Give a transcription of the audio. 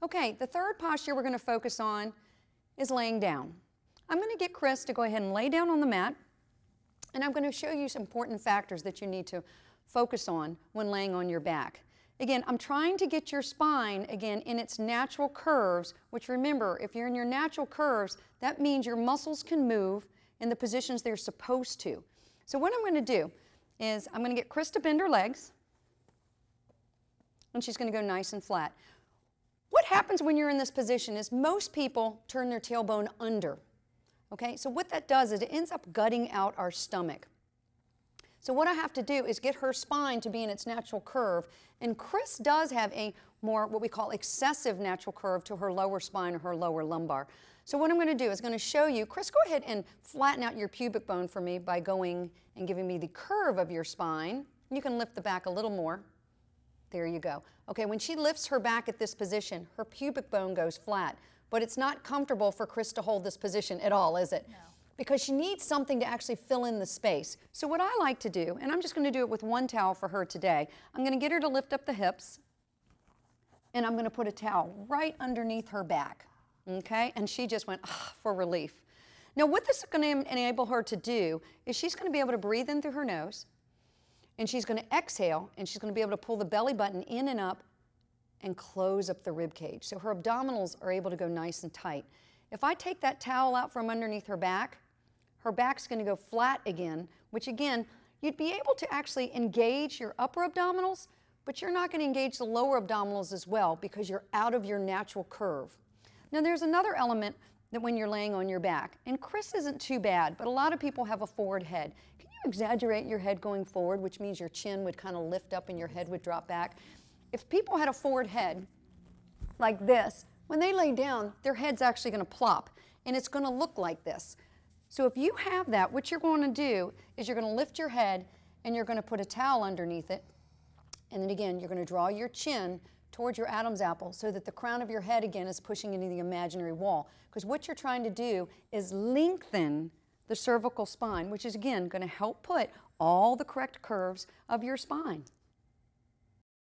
Okay, the third posture we're going to focus on is laying down. I'm going to get Chris to go ahead and lay down on the mat, and I'm going to show you some important factors that you need to focus on when laying on your back. Again, I'm trying to get your spine, again, in its natural curves, which remember, if you're in your natural curves, that means your muscles can move in the positions they're supposed to. So what I'm going to do is I'm going to get Chris to bend her legs, and she's going to go nice and flat. What happens when you're in this position is most people turn their tailbone under. Okay, so what that does is it ends up gutting out our stomach. So what I have to do is get her spine to be in its natural curve, and Chris does have a more what we call excessive natural curve to her lower spine or her lower lumbar. So what I'm going to do is going to show you, Chris, go ahead and flatten out your pubic bone for me by going and giving me the curve of your spine. You can lift the back a little more. There you go. Okay, when she lifts her back at this position, her pubic bone goes flat, but it's not comfortable for Chris to hold this position at all, is it? No. Because she needs something to actually fill in the space. So what I like to do, and I'm just going to do it with one towel for her today, I'm going to get her to lift up the hips, and I'm going to put a towel right underneath her back, okay? And she just went, ah, for relief. Now what this is going to enable her to do is she's going to be able to breathe in through her nose, and she's going to exhale, and she's going to be able to pull the belly button in and up and close up the rib cage. So her abdominals are able to go nice and tight. If I take that towel out from underneath her back's going to go flat again, which again, you'd be able to actually engage your upper abdominals, but you're not going to engage the lower abdominals as well because you're out of your natural curve. Now there's another element that when you're laying on your back, and Chris isn't too bad, but a lot of people have a forward head. Can you exaggerate your head going forward, which means your chin would kind of lift up and your head would drop back? If people had a forward head like this, when they lay down, their head's actually going to plop, and it's going to look like this. So if you have that, what you're going to do is you're going to lift your head, and you're going to put a towel underneath it, and then again, you're going to draw your chin towards your Adam's apple so that the crown of your head, again, is pushing into the imaginary wall. Because what you're trying to do is lengthen the cervical spine, which is, again, going to help put all the correct curves of your spine.